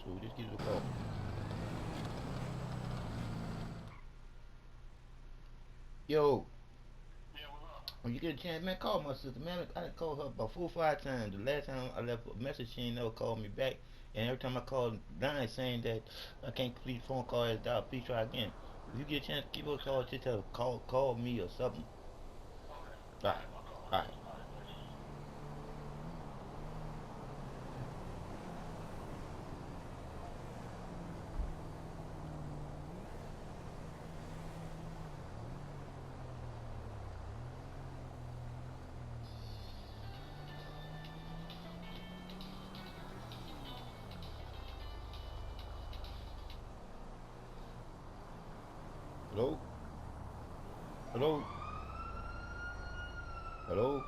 So just give it a call. Yo, when you get a chance, man, call my sister, man. I done called her about 4 or 5 times. The last time I left a message, she ain't never called me back. And every time I called, Don saying that I can't complete the phone call as dial. Please try again. If you get a chance, give her a call. Just tell her call me or something. All right, all right. Hello, hello, hello.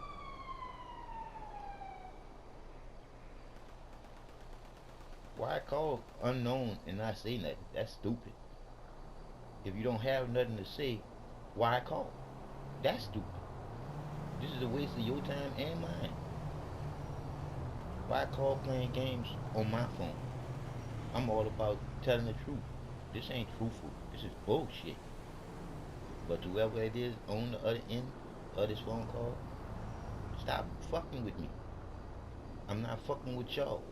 Why call unknown and not say nothing? That's stupid. If you don't have nothing to say, why call? That's stupid. This is a waste of your time and mine. Why call playing games on my phone? I'm all about telling the truth. This ain't truthful. This is bullshit. But whoever it is on the other end of this phone call, stop fucking with me. I'm not fucking with y'all.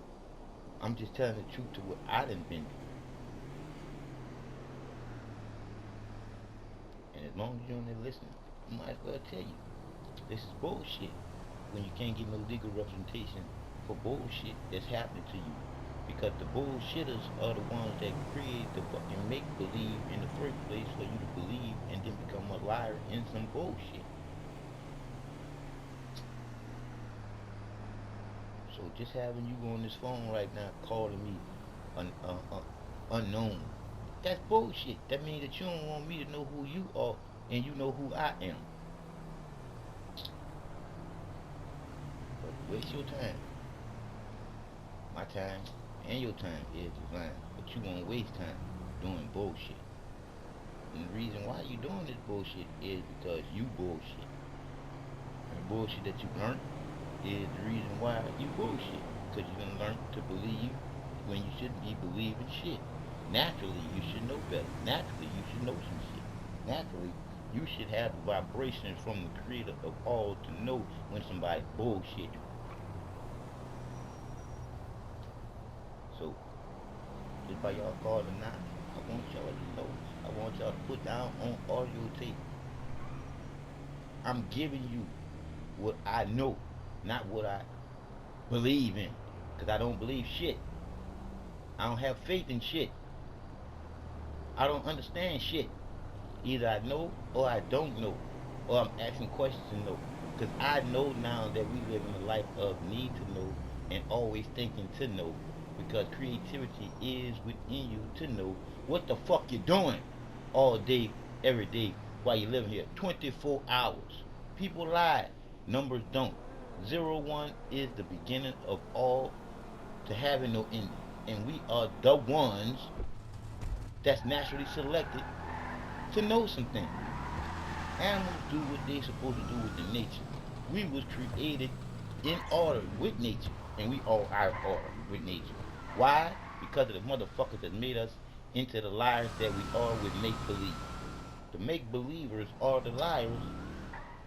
I'm just telling the truth to what I done been through. And as long as you're on there listening, I might as well tell you. This is bullshit. When you can't get no legal representation for bullshit that's happening to you. Because the bullshitters are the ones that create the fucking make believe in the first place for you to believe and then become a liar in some bullshit. So just having you on this phone right now calling me unknown, that's bullshit. That means that you don't want me to know who you are and you know who I am. But waste your time. My time and your time is divine. But you won't waste time doing bullshit. And the reason why you doing this bullshit is because you bullshit. And the bullshit that you learned is the reason why you bullshit. Because you done learn to believe when you shouldn't be believing shit. Naturally, you should know better. Naturally, you should know some shit. Naturally, you should have the vibrations from the creator of all to know when somebody bullshit. So, just by y'all calling now, I want y'all to know. I want y'all to put down on audio tape. I'm giving you what I know, not what I believe in. Because I don't believe shit. I don't have faith in shit. I don't understand shit. Either I know or I don't know. Or I'm asking questions to know. Because I know now that we live in a life of need to know and always thinking to know. Because creativity is within you to know what the fuck you're doing all day, every day, while you're living here. 24 hours. People lie. Numbers don't. 0 1 is the beginning of all to having no ending. And we are the ones that's naturally selected to know some things. Animals do what they supposed to do within nature. We was created in order with nature, and we all out of order with nature. Why? Because of the motherfuckers that made us into the liars that we are with make believe. The make believers are the liars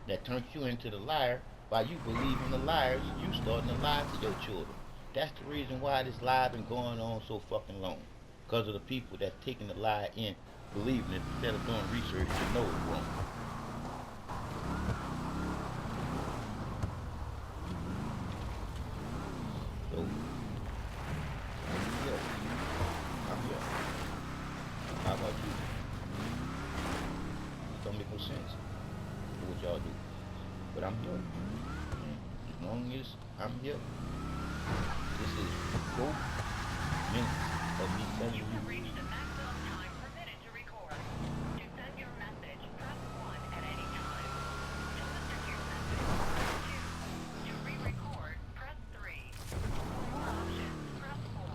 that turns you into the liar. By you believing the liars, you starting to lie to your children. That's the reason why this lie been going on so fucking long. Because of the people that's taking the lie in, believing it instead of doing research to know it's wrong. So, yeah, I'm here. How about you? It don't make no sense for what y'all do. But I'm here. As long as I'm here, this is 4 minutes of me telling You you. have reached the maximum time permitted to record. To send your message, press 1 at any time. To listen to your message, press 2. To re-record, press 3. For more options, press 4.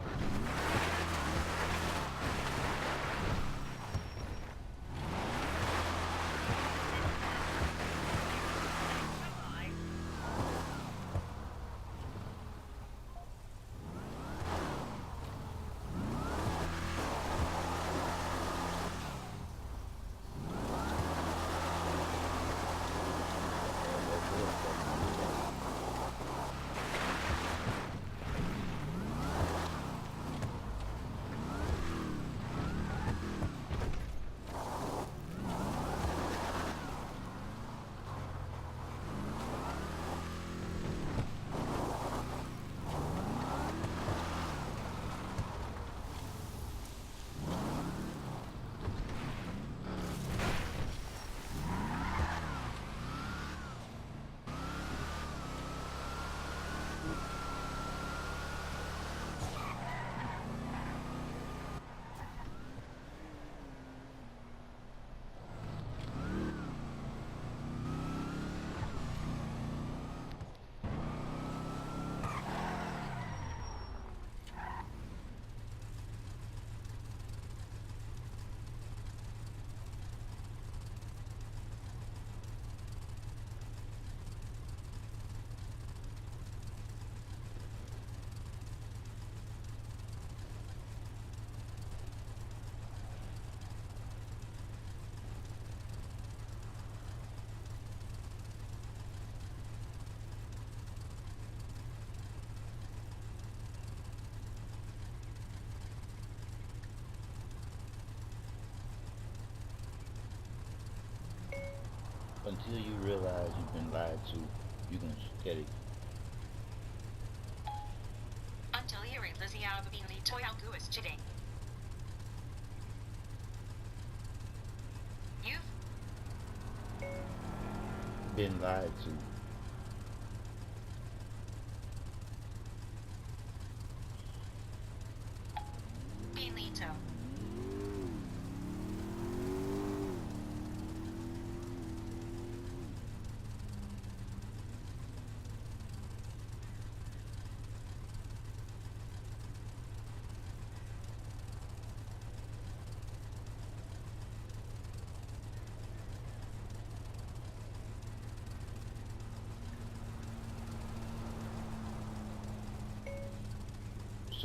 Goodbye. until you realize you've been lied to, you're gonna steady. Until you realize you have been lied to, is cheating. You've Been lied to. been lied to.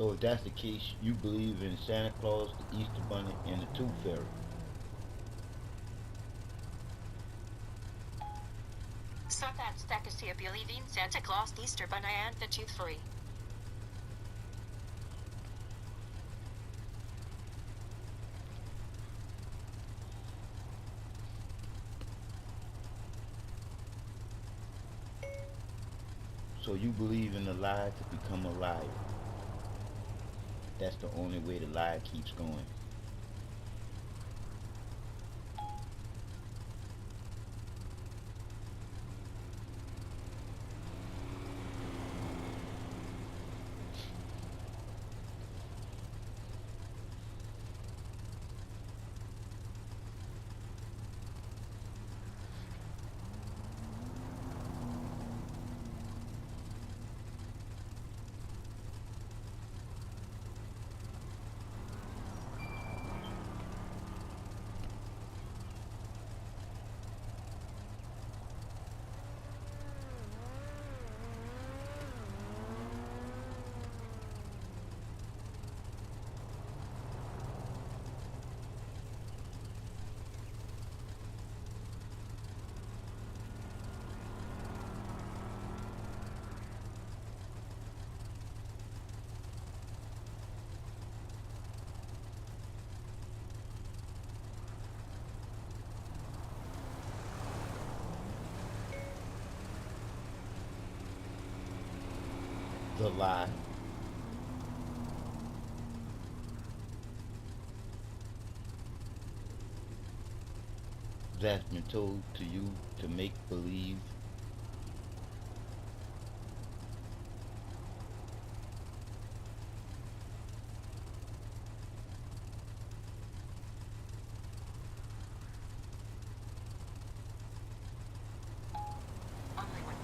So if that's the case, you believe in Santa Claus, the Easter Bunny, and the Tooth Fairy. So that's that because you believe in Santa Claus, the Easter Bunny, and the Tooth Fairy. So you believe in the lie to become a liar. That's the only way the lie keeps going. The lie. That's been told to you to make believe. Only one.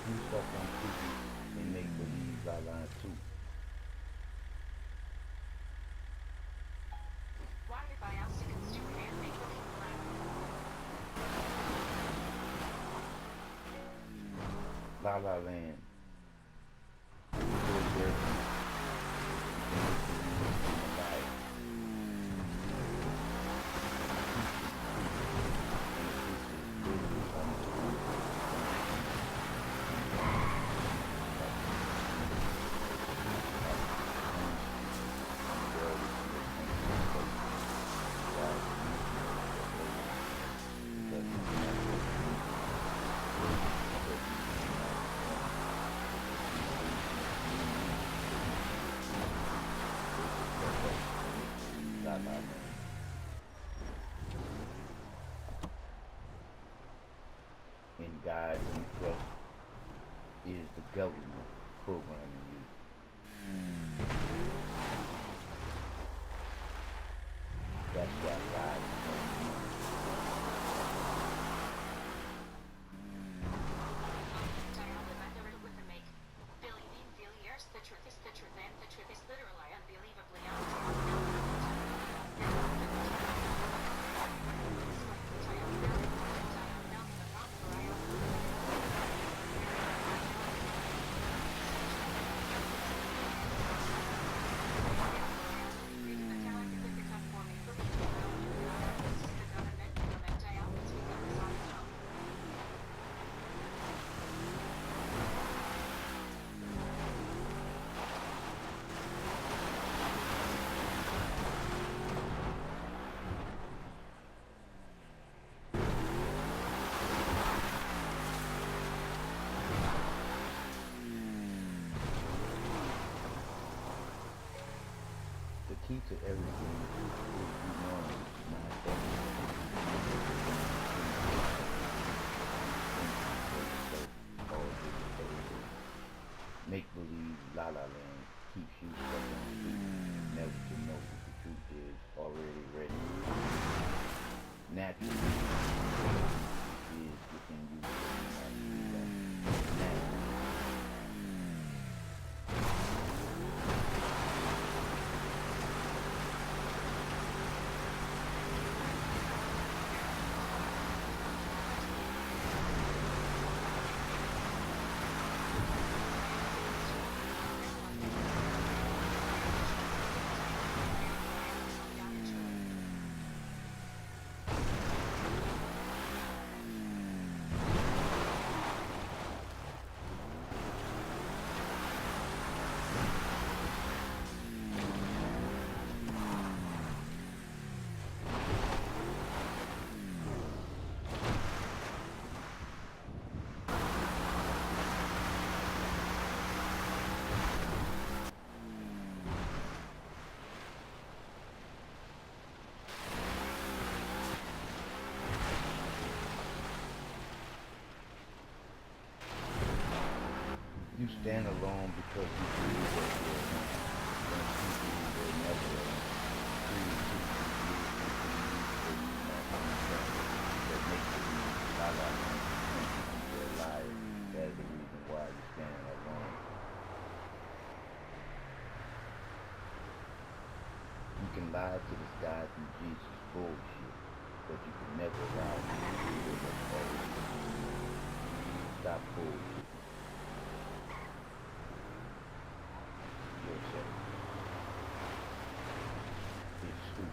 You stuck on creepy and make believe la la too. Why if I asked to construe and make believe plan? La la land. Little version. Alive. And God and trust is the government programming you. That's why God is programming you. The truth is the truth, and the truth is literally unbelievably The key to everything is knowing, not make believe la la land keeps you stuck on truth, never to know what the truth is already ready. Naturally, is within you. Naturally. You stand alone because you believe that you're alone. When people will never free to that makes it la la land you're alive. That is the reason why you're standing alone. You can lie to the sky through Jesus bullshit, but you can never lie to the people that's always stop bullshit. Yourself. It's stupid.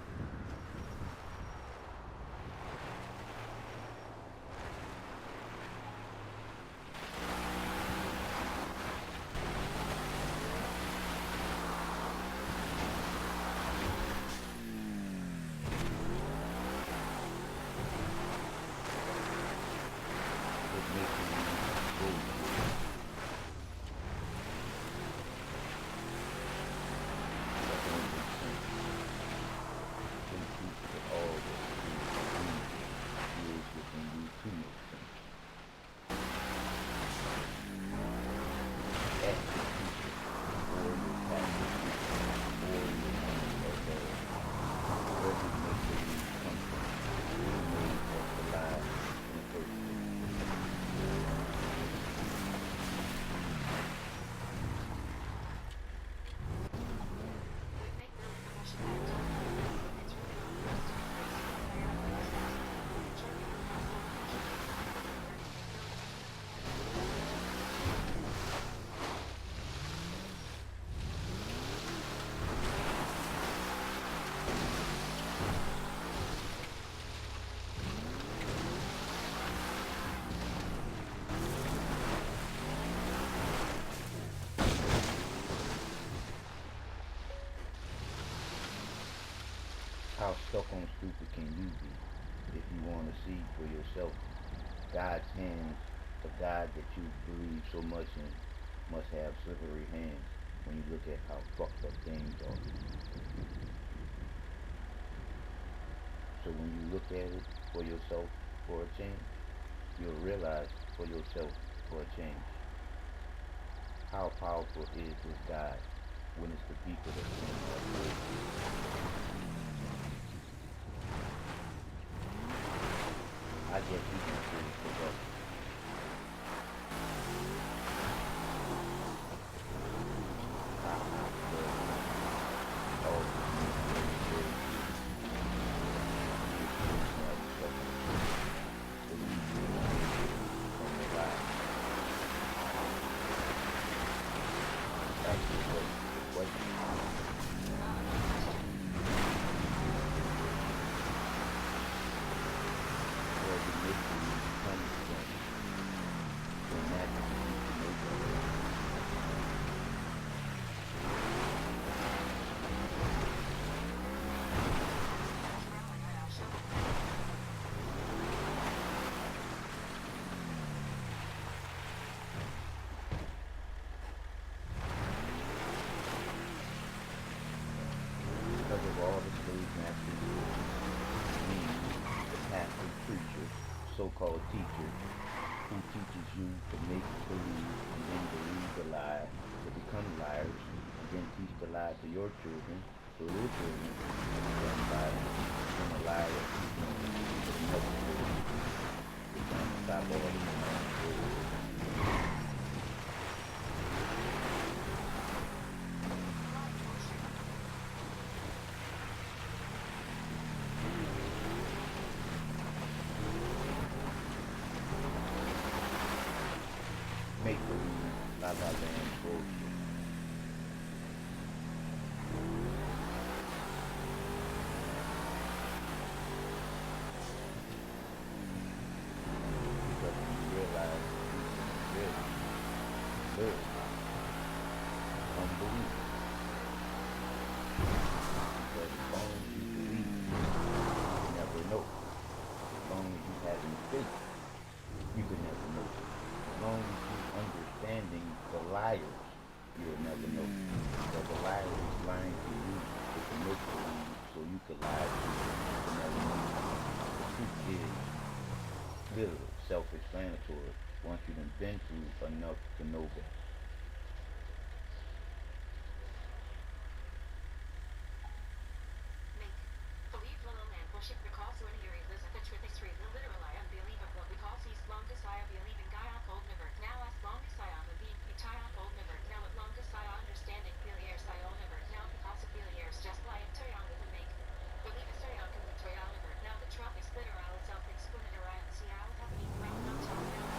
It makes you bullshit. stupid can you be if you want to see for yourself God's hands? The God that you believe so much in must have slippery hands when you look at how fucked up things are. So when you look at it for yourself for a change, you'll realize for yourself for a change how powerful is this God when it's the people that stand up for it. I guess you can say it for that. Because of all the slave masters, me, the pastor, preacher, so-called teacher, who teaches you to make believe and then believe the lie, to become liars, and then teach the lie to your children, so your children become liars, become a liar, teaching the next children. We're trying to stop all these nonsense. Make believe, la la land bullshit. Because when you realize you can live unbelief. Because as long as you believe, you never know. As long as you having faith, you can never know. As long as you understanding the liars, you'll never know. Because the liar is lying to you with the make believe so you can lie to you. You can never know. The truth is literal, self-explanatory. Once you've been through enough to know better. Make believe little and bullshit recalls when he realizes the truth is real, literal I unbelievable because he's longest I believe in guy off old never now as longest I am being a tie off old never now at longest I understanding feel years I own never now because of feel years just like Toyonga can make believe is Toyonga with Toyonga never now the truth is literal self-explanatory and see how it happening around not talking about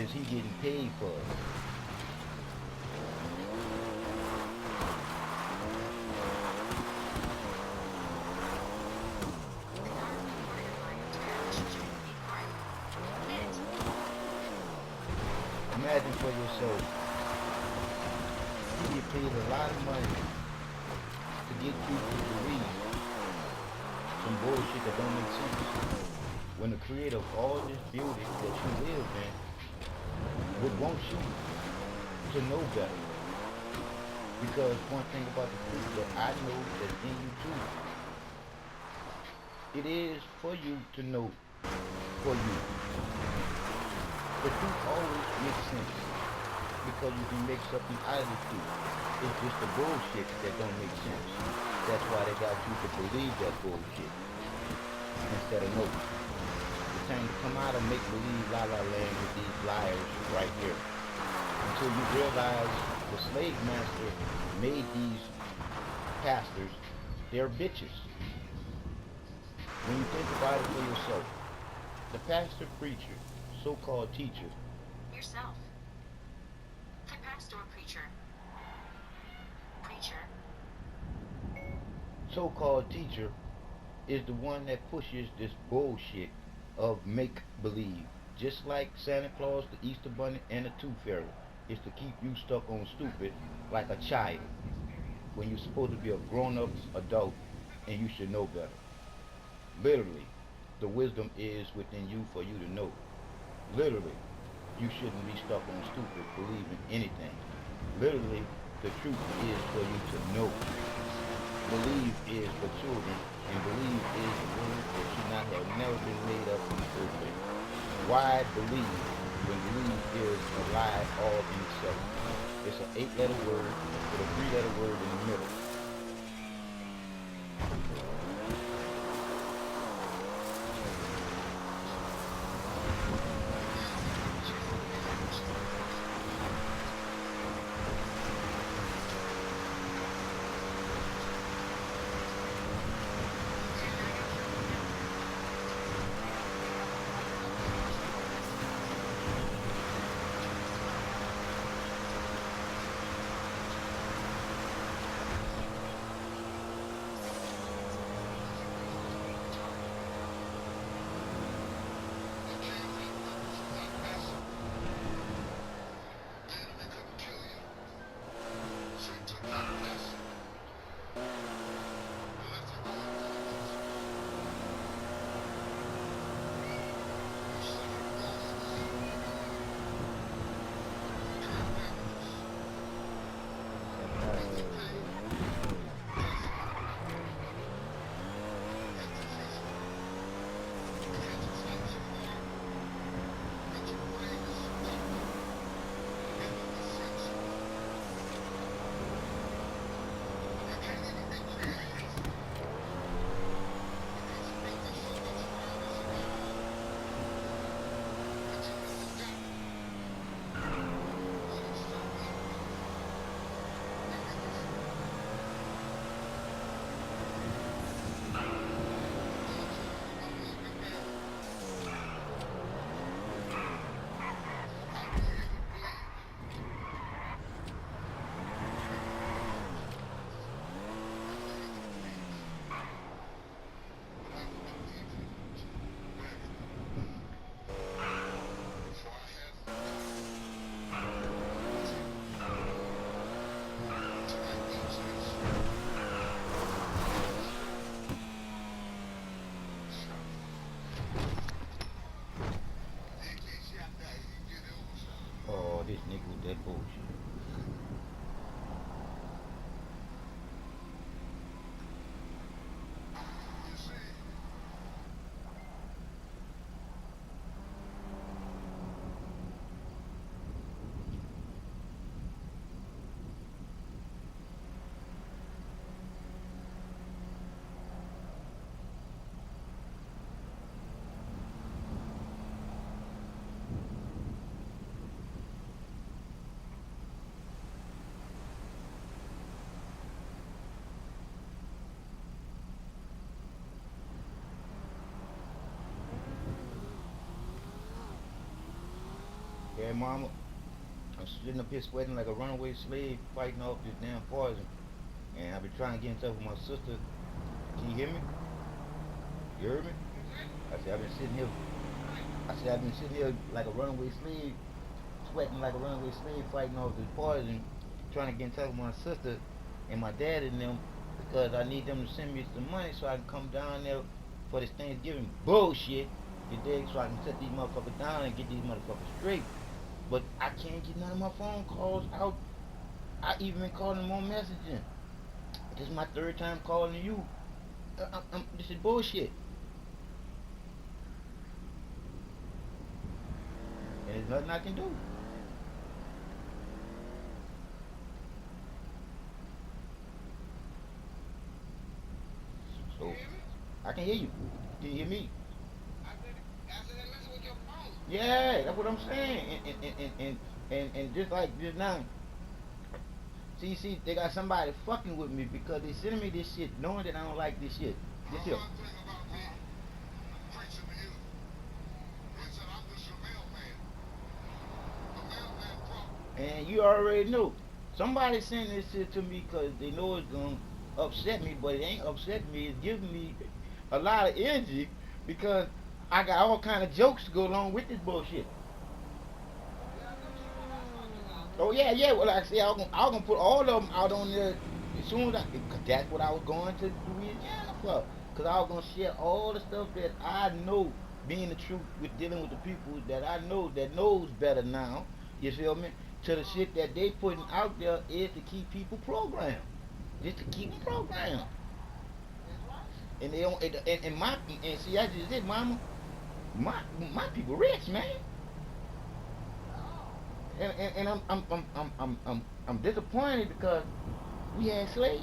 since he getting paid for it. Imagine for yourself, you get paid a lot of money to get people to believe some bullshit that don't make sense. When the creator of all this beauty that you live in would want you to know better. Because one thing about the truth that I know that's in you too, it is for you to know for you. The truth always makes sense because you can make something out of the truth. It's just the bullshit that don't make sense. That's why they got you to believe that bullshit instead of know. It's time to come out of make believe la la land with these liars right here. Until you realize the slave master made these pastors their bitches. When you think about it for yourself, the pastor preacher, so-called teacher, Yourself. The pastor preacher. Preacher. so-called teacher is the one that pushes this bullshit of make believe. Just like Santa Claus, the Easter Bunny, and the Tooth Fairy is to keep you stuck on stupid like a child when you're supposed to be a grown-up adult and you should know better. Literally, the wisdom is within you for you to know. Literally, you shouldn't be stuck on stupid believing anything. Literally, the truth is for you to know. Believe is for children, and believe is the word that should not have never been made up in the first place. Why believe when believe is a lie all in itself? It's an 8-letter word with a 3-letter word in the middle. Oh, this nigga with that bullshit. Yeah, mama. I'm sitting up here sweating like a runaway slave fighting off this damn poison. And I've been trying to get in touch with my sister. Can you hear me? You heard me? I said I've been sitting here. I said I've been sitting here like a runaway slave, sweating like a runaway slave fighting off this poison, trying to get in touch with my sister and my dad and them because I need them to send me some money so I can come down there for this Thanksgiving bullshit. You dig? So I can set these motherfuckers down and get these motherfuckers straight. But I can't get none of my phone calls out. I even been calling them on messaging. This is my third time calling you. This is bullshit. And there's nothing I can do. So I can hear you. Can you hear me? Yeah, that's what I'm saying. And just like just now, see, they got somebody fucking with me because they sending me this shit knowing that I don't like this shit. This here. And you already know. Somebody sending this shit to me because they know it's going to upset me, but it ain't upsetting me. It's giving me a lot of energy because I got all kind of jokes to go along with this bullshit. Oh yeah. Well, like I said, I was gonna put all of them out on there as soon as cause that's what I was going to Louisiana for. Cause I was gonna share all the stuff that I know, being the truth with dealing with the people that I know that knows better now. You feel me? To the shit that they putting out there is to keep people programmed, just to keep them programmed. And they don't. And see, I just did, mama. My people rich, man. And I'm disappointed because we had slaves.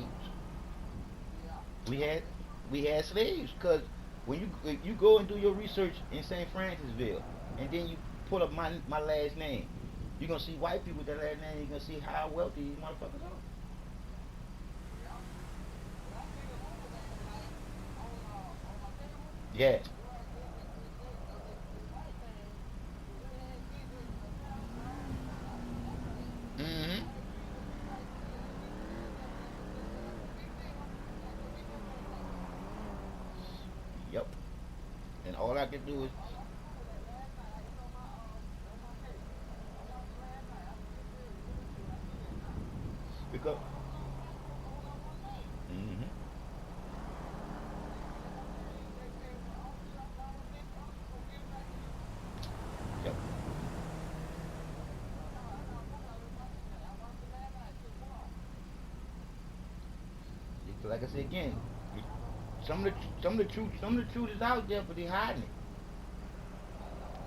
We had we had slaves because when you go and do your research in St. Francisville and then you pull up my last name, you're gonna see white people with that last name. You're gonna see how wealthy these motherfuckers are. Yeah. Mhm. Yep. And all I can do is pick up. Mhm. Yep. Like I said again, some of the truth is out there, but they hiding it.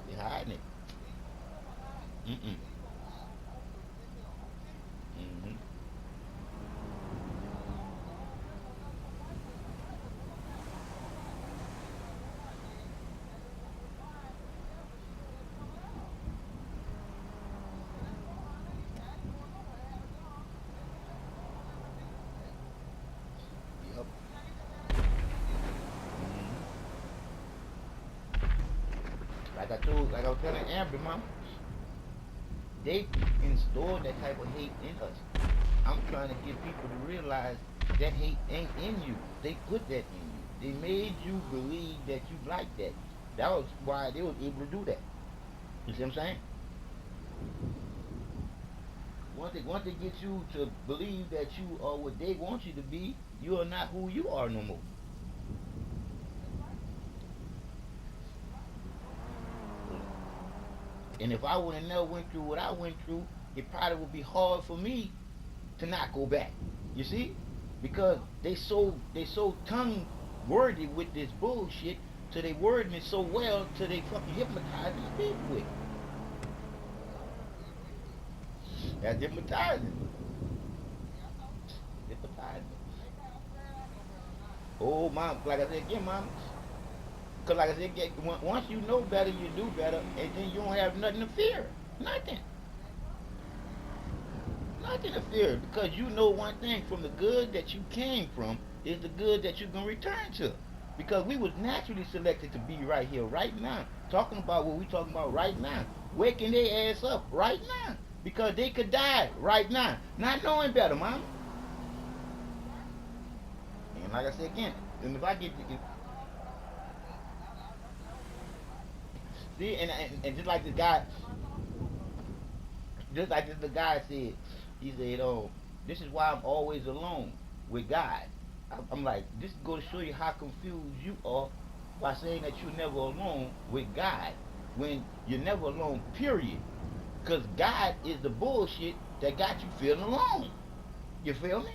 They hiding it. Mm-mm. Mhm. Yep. Mhm. Like I was telling Amber, mom, they installed that type of hate in us. I'm trying to get people to realize that hate ain't in you. They put that in you. They made you believe that you like that. That was why they was able to do that. You see what I'm saying? Once they get you to believe that you are what they want you to be, you are not who you are no more. And if I would have never went through what I went through, it probably would be hard for me to not go back. You see? Because they so tongue wordy with this bullshit, so they word me so well to they fucking hypnotize these people with. That's hypnotizing. Hypnotizing. Oh, mom, like I said again, mom. Cause like I said, once you know better, you do better, and then you don't have nothing to fear. Nothing. Nothing to fear because you know one thing: from the good that you came from is the good that you're gonna return to. Because we was naturally selected to be right here, right now, talking about what we talking about right now. waking their ass up right now because they could die right now, not knowing better, mama. And like I said again, and if I get see, and just like the guy, just like the guy said, he said, "Oh, this is why I'm always alone with God." I'm like, this go to show you how confused you are by saying that you're never alone with God when you're never alone. Period. Because God is the bullshit that got you feeling alone. You feel me?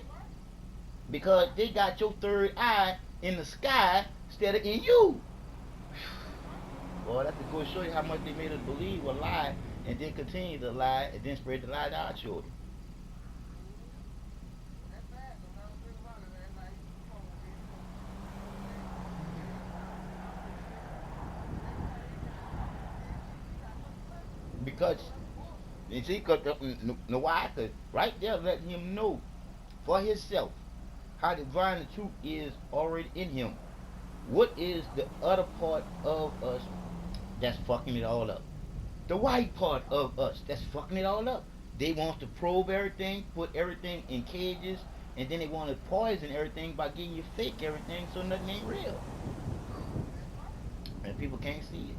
Because they got your third eye in the sky instead of in you. Well, that's to go to show you how much they made us believe a lie and then continue to lie and then spread the lie to our children. Because, you see, cause, know why? Because right there letting him know for himself how divine the truth is already in him. What is the other part of us that's fucking it all up? The white part of us that's fucking it all up. They want to probe everything, put everything in cages, and then they want to poison everything by getting you fake everything so nothing ain't real. And people can't see it.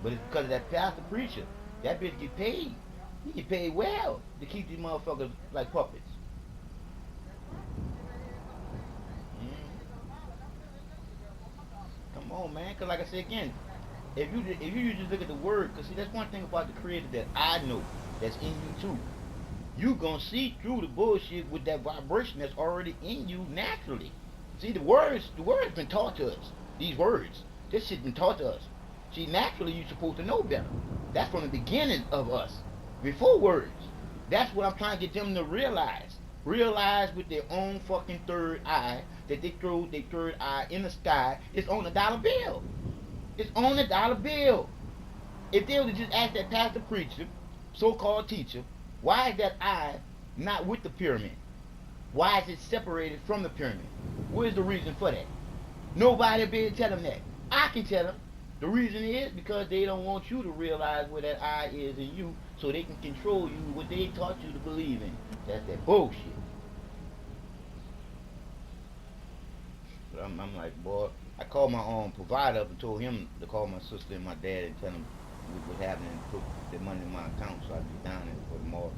But it's because of that pastor preacher. That bitch get paid. He get paid well to keep these motherfuckers like puppets. Come on, man. Because like I said again, if you just look at the word, because see, that's one thing about the creator that I know that's in you too. You gonna see through the bullshit with that vibration that's already in you naturally. See, the words been taught to us. These words, this shit been taught to us. See, naturally you supposed to know better. That's from the beginning of us, before words. That's what I'm trying to get them to realize. Realize with their own fucking third eye that they throw their third eye in the sky. It's on a dollar bill. It's on a dollar bill. If they would have just asked that pastor preacher, so-called teacher, why is that eye not with the pyramid? Why is it separated from the pyramid? What is the reason for that? Nobody be able to tell them that. I can tell them. The reason is because they don't want you to realize where that eye is in you so they can control you what they taught you to believe in. That's that bullshit. But I'm like, boy, I called my own provider up and told him to call my sister and my dad and tell them what was happening and put the money in my account so I'd be down there for tomorrow.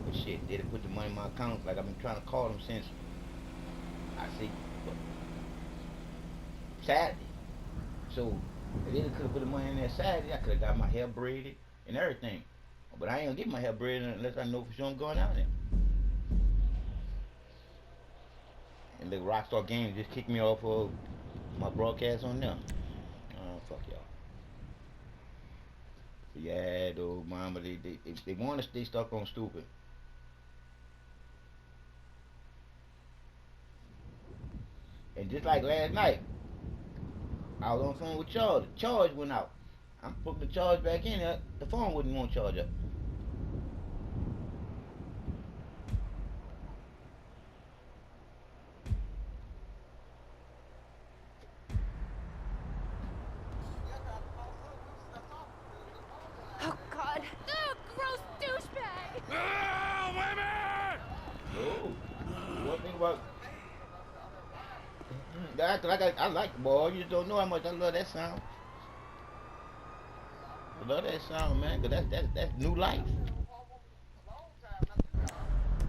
But shit, they didn't put the money in my account like I've been trying to call them since I see Saturday. So if they could have put the money in there Saturday, I could have got my hair braided and everything. But I ain't gonna get my hair braided unless I know for sure I'm going out there. And the Rockstar Games just kicked me off of my broadcast on them. Fuck y'all. Yeah, though, mama, they want to stay stuck on stupid. And just like last night, I was on the phone with Charge. The charge went out. I'm putting the charge back in there. The phone wouldn't want to charge up. Oh, God. Ugh, gross douchebag! Oh, women! No. One thing about I like the ball. You just don't know how much I love that sound. I love that sound, man. Cause that's new life.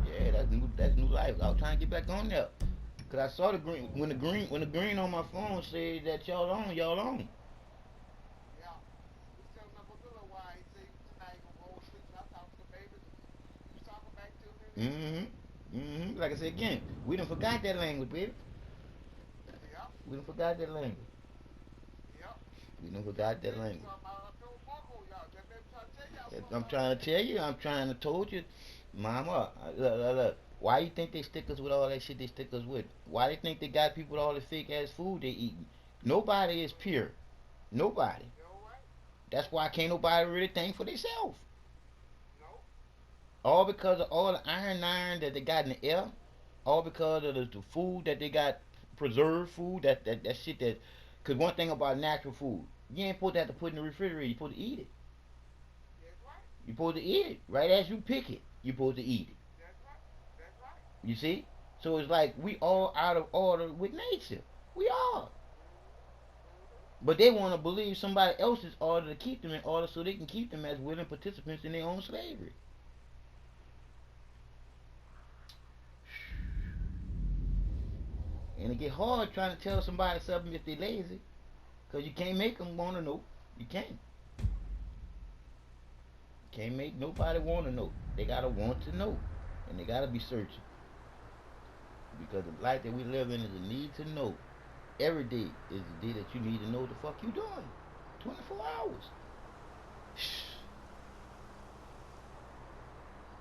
Yeah, that's new life. I was trying to get back on there. Cause I saw the green when the green on my phone said that y'all on. Like I said again, we done forgot that language, baby. We done forgot that language. We done forgot that language. I'm trying to tell you. I'm trying to told you, Mama. Look. Why you think they stick us with all that shit they stick us with? Why they think they got people with all the fake ass food they eating? Nobody is pure. Nobody. That's why can't nobody really think for themselves. All because of all the iron that they got in the air. All because of the food that they got, preserved food. That shit that. Cause one thing about natural food, you ain't supposed to have to put in the refrigerator. You supposed to eat it. You're supposed to eat it. Right as you pick it, you're supposed to eat it. You see? So it's like we all out of order with nature. We are. But they want to believe somebody else's order to keep them in order so they can keep them as willing participants in their own slavery. And it get hard trying to tell somebody something if they lazy. Because you can't make them want to know. You can't. Can't make nobody want to know. They got to want to know. And they got to be searching. Because the life that we live in is a need to know. Every day is the day that you need to know what the fuck you doing. 24 hours.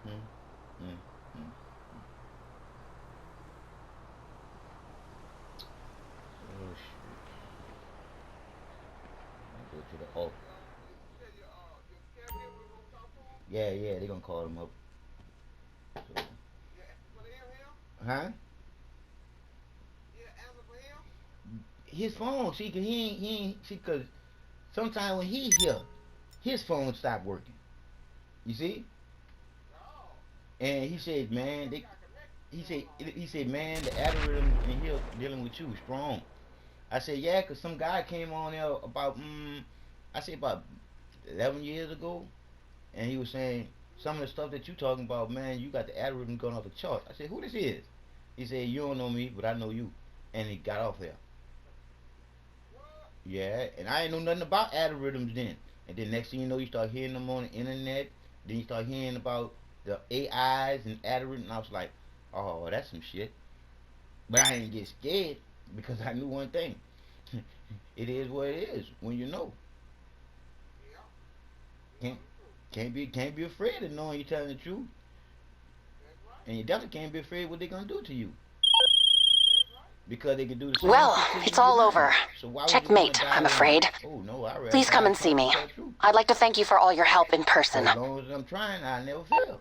Hmm. Hmm. Hmm. Oh shit. I go to the office. Yeah, yeah, they gonna call him up. So. Huh? His phone, see, cause he ain't, see, cause sometimes when he here, his phone stop working. You see? And he said, man, he said, man, the algorithm in here dealing with you is strong. I said, yeah, cause some guy came on there about, I said about 11 years ago, and he was saying some of the stuff that you talking about, man, you got the algorithm going off the charts. I said, who this is? He said, you don't know me, but I know you. And he got off there. Yeah, and I ain't know nothing about algorithms then. And then next thing you know, you start hearing them on the internet. Then you start hearing about the AIs and algorithms. And I was like, oh, that's some shit. But I didn't get scared because I knew one thing. It is what it is when you know. Can't can't be afraid of knowing you're telling the truth. And you definitely can't be afraid of what they're gonna do to you. Because they can do the same Well, shit to you it's to all them. over. So why would you wanna Checkmate, die I'm alone? afraid. Oh no, I rather Please come die and see me. tell the truth. I'd like to thank you for all your help in person. As long as I'm trying, I never fail.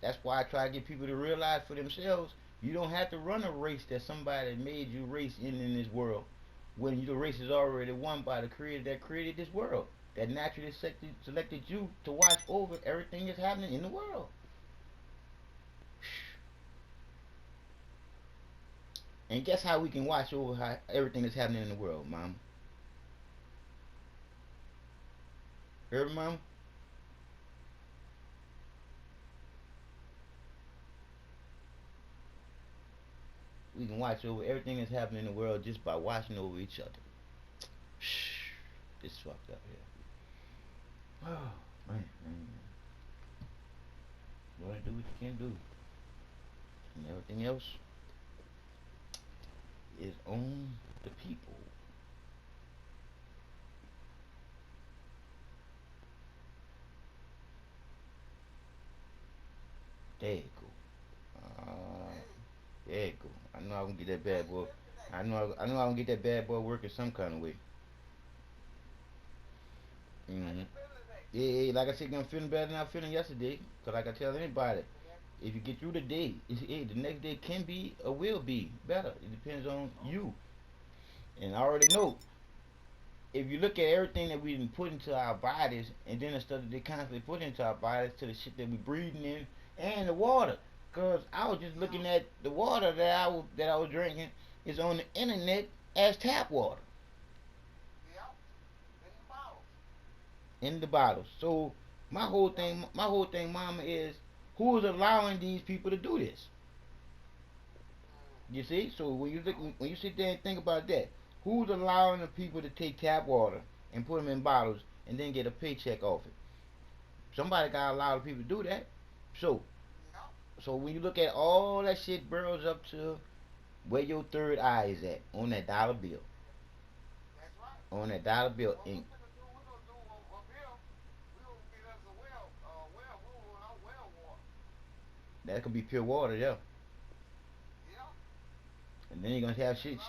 That's why I try to get people to realize for themselves, you don't have to run a race that somebody made you race in this world. When the race is already won by the creator that created this world. That naturally selected you to watch over everything that's happening in the world. And guess how we can watch over everything that's happening in the world, Mom? Heard me, Mom? We can watch over everything that's happening in the world just by watching over each other. Shh. It's fucked up here. Oh, man. Boy, do what you can do. And everything else is on the people. There you go. There you go. I know I'm gonna get that bad boy. I know I'm gonna get that bad boy working some kind of way. Yeah, like I said, I'm feeling better than I was feeling yesterday. Cause like I tell anybody, if you get through the day, the next day can be or will be better. It depends on you. And I already know, if you look at everything that we been put into our bodies, and then the stuff that they constantly put into our bodies, to the shit that we breathing in, and the water. Cause I was just looking at the water that I was drinking is on the internet as tap water. In the bottles. So my whole thing, Mama, is who is allowing these people to do this? You see? So when you sit there and think about that, who's allowing the people to take tap water and put them in bottles and then get a paycheck off it? Somebody gotta allow the people to do that. So when you look at all that shit burrows up to where your third eye is at, on that dollar bill. On that dollar bill. And that could be pure water, yeah. And then you're gonna have shit.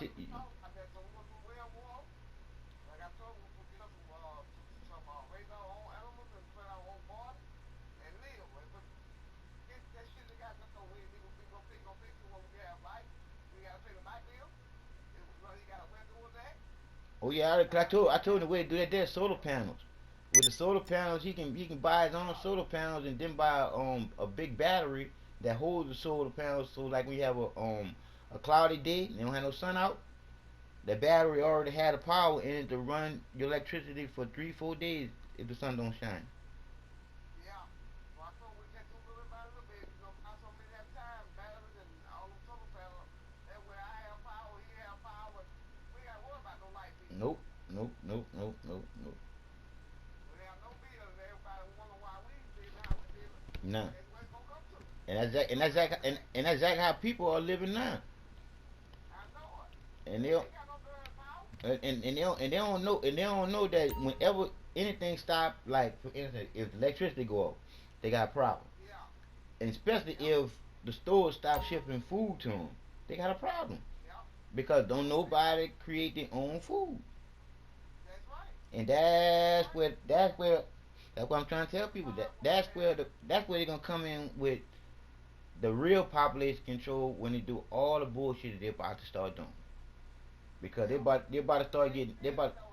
Oh yeah, I told him the way to do that. There's solar panels. with the solar panels, he can buy his own solar panels and then buy a big battery that holds the solar panels. So like when you have a cloudy day, and you don't have no sun out, the battery already had the power in it to run your electricity for 3-4 days if the sun don't shine. Yeah. Well, I told we can do a little bit by little bit. You know, not so many at a time, batteries and all them solar panels. That way I have power, he have power. We ain't got to worry about no light bill. Nope, nope, nope, nope, nope, nope. We have no bills. Everybody wonder why we ain't living how we living. None. That's where it's gonna come to. And that's exactly how people are living now. I know it. And They ain't got no damn power. they don't know that whenever anything stop, like for instance, if the electricity go off, they got a problem. Yeah. And especially if the stores stop shipping food to them, they got a problem Yeah. because don't nobody create their own food. That's right. And that's what I'm trying to tell people. That's where they're gonna come in with the real population control when they do all the bullshit that they're about to start doing. Because they're about to start getting They put them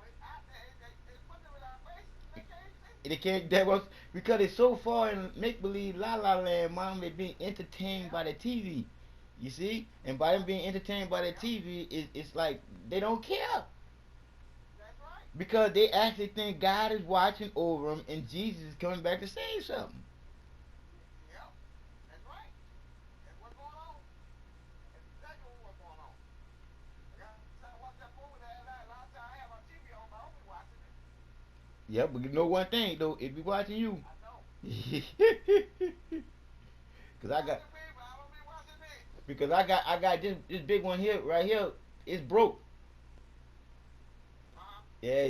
in our faces. They can't see. they can't that was because it's so far in make believe la la land, mom, they being entertained by the TV. You see? And by them being entertained by the TV, it's like they don't care. That's right. Because they actually think God is watching over them and Jesus is coming back to save something. Yep. That's right. That's what's going on. That's exactly what's going on. I watched that movie last night. Last time I had my TV on, but I don't be watching it. Yeah, but you know one thing though, if we watching you. I know. Cause I got I don't be watching it. because I got this big one here right here. It's broke. Yeah,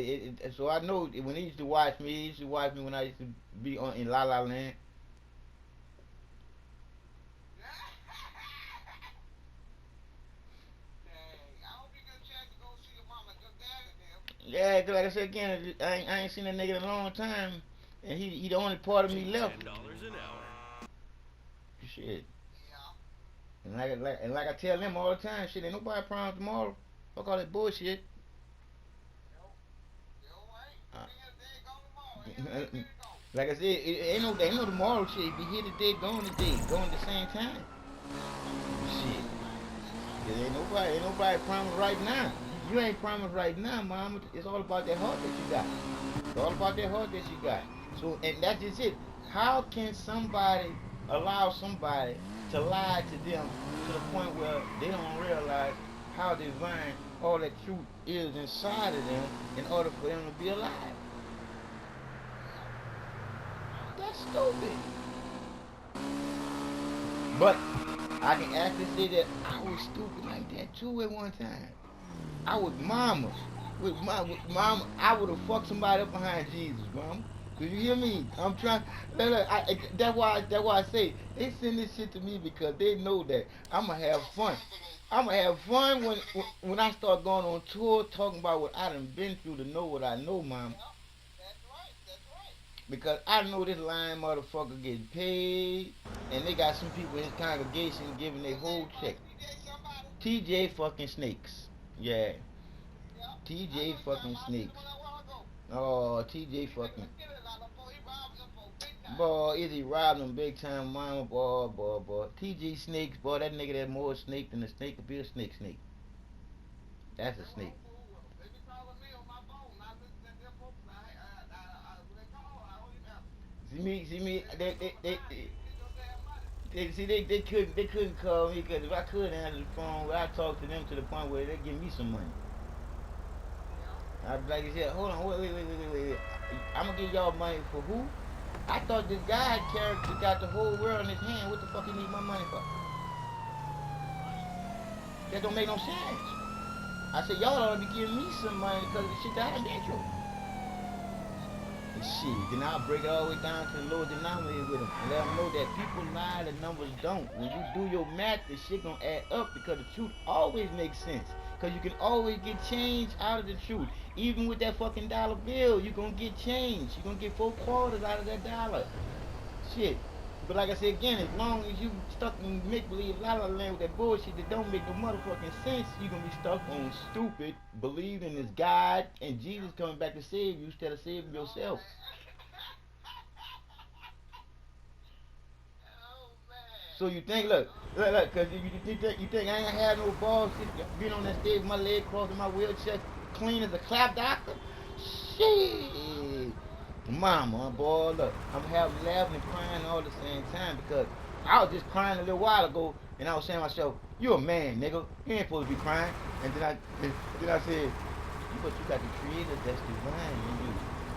so I know when he used to watch me, he used to watch me when I used to be on in La La Land. Dang, I hope you get a chance to go see your mama, your dad and them. Yeah, 'cause like I said again, I ain't seen that nigga in a long time, and he the only part of me left. $10 an hour. Shit, Yeah. and like I tell them all the time, shit, ain't nobody promised tomorrow. Fuck all that bullshit. Like I said, ain't no tomorrow shit. If you here today, going the same time. Shit. 'Cause ain't nobody promised right now. You ain't promised right now, mama. It's all about that heart that you got. It's all about that heart that you got. So, and that's just it. How can somebody allow somebody to lie to them to the point where they don't realize how divine all that truth is inside of them in order for them to be alive? That's stupid. But I can actually say that I was stupid like that too at one time. I was mama. With mama, I would have fucked somebody up behind Jesus, mama. Do you hear me? I'm trying. Look, that's why I say they send this shit to me because they know that I'ma have fun. I'ma have fun when I start going on tour talking about what I done been through to know what I know, mama. That's right. That's right. Because I know this lying motherfucker getting paid, and they got some people in his congregation giving their whole check. TJ fucking Snakes. Yeah. TJ fucking Snakes. Oh, TJ fucking. Boy, is he robbing them big time, mama? Boy. TJ Snakes, boy, that nigga that more snake than a snake could be a snake. That's a snake. See me, they couldn't call me because if I could answer the phone, I talk to them to the point where they give me some money. I'd be like, yeah, hold on, wait. I'm gonna give y'all money for who? I thought this guy character got the whole world in his hand. What the fuck he need my money for? That don't make no sense. I said, y'all ought to be giving me some money because of the shit that I done been through. And shit, then I'll break it all the way down to the lower denominator with them and let them know that people lie, the numbers don't. When you do your math, the shit gonna add up because the truth always makes sense. Because you can always get change out of the truth. Even with that fucking dollar bill, you're gonna get change. You're gonna get 4 quarters out of that dollar. Shit. But like I said again, as long as you stuck in make-believe la la land with that bullshit that don't make no motherfucking sense, you're gonna be stuck on stupid, believing in this God and Jesus coming back to save you instead of saving yourself. So you think, look, cause you think I ain't had no balls, being on that stage with my leg crossed in my wheelchair, clean as a clap doctor? Shit. Mama, boy, look, I'm having laughing and crying all at the same time because I was just crying a little while ago and I was saying to myself, you a man, nigga. You ain't supposed to be crying. And then I said, but you got the creator that's divine in you.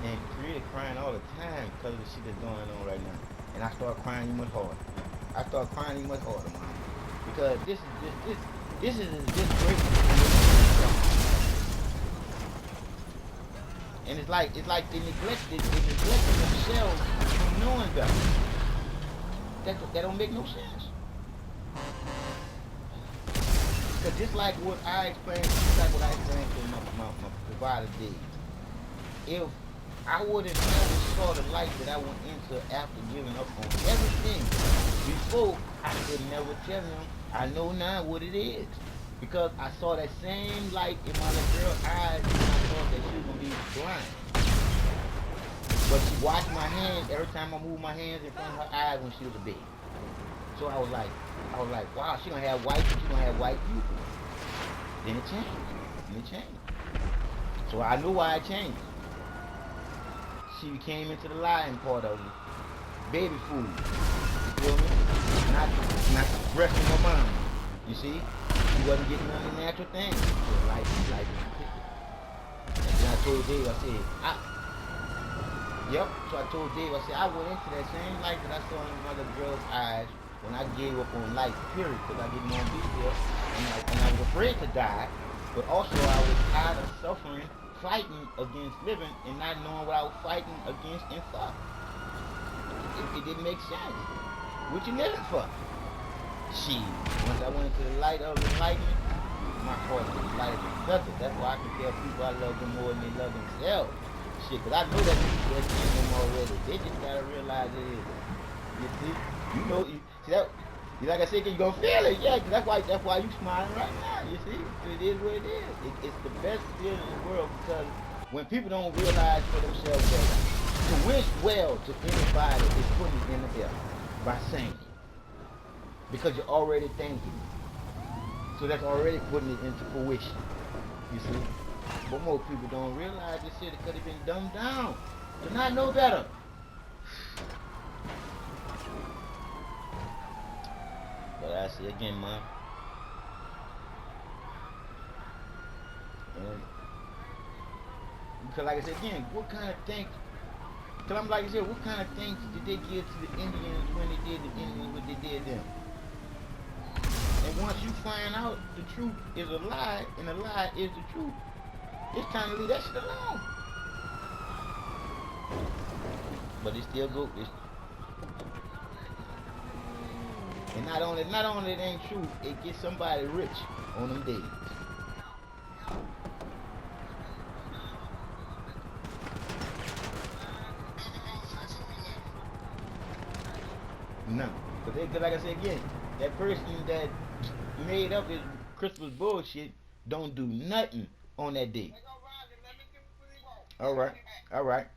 And the creator crying all the time because of the shit that's going on right now. And I start crying even much harder. I start crying even much harder, man. Because this is great. And it's like they neglected themselves from knowing better. That don't make no sense. Because just like what I explained, to my provider did. If I would have never saw the light that I went into after giving up on everything before, I could never tell him I know now what it is. Because I saw that same light in my little girl's eyes and I thought that she was going to be blind. But she watched my hands every time I moved my hands in front of her eyes when she was a baby. So I was like, wow, she gonna have white pupils. Then it changed. So I knew why it changed. She came into the lying part of it. Baby food. You feel me? Not the breast of my mom. You see? She wasn't getting none of the natural things. So life is ticket. And then I told Dave, I said, so I told Dave, I went into that same light that I saw in my little girl's eyes when I gave up on life, period, because I didn't want to be here, and I was afraid to die, but also I was tired of suffering, fighting against living, and not knowing what I was fighting against inside. It didn't make sense. What you living for? Shit. Once I went into the light of enlightenment, my heart was light as a feather. That's why I can tell people I love them more than they love themselves. Shit, because I know that people that's in them already. They just gotta realize it is. You see? You know, like I said, you gonna feel it, yeah. That's why you smiling right now. You see, it is what it is. It's the best feeling in the world because when people don't realize for themselves that to wish well to anybody is putting it in the air by saying it, because you're already thinking. So that's already putting it into fruition. You see, but most people don't realize this shit could have been dumbed down to not know better. But I see again, man. And because like I said again, what kind of things? Because I'm like I said, what kind of things did they give to the Indians when they did the Indians what they did them? And once you find out the truth is a lie and a lie is the truth, it's time to leave that shit alone. But it still go. And not only it ain't true, it gets somebody rich on them days. No, because like I said again, that person that made up his Christmas bullshit don't do nothing on that day. All right.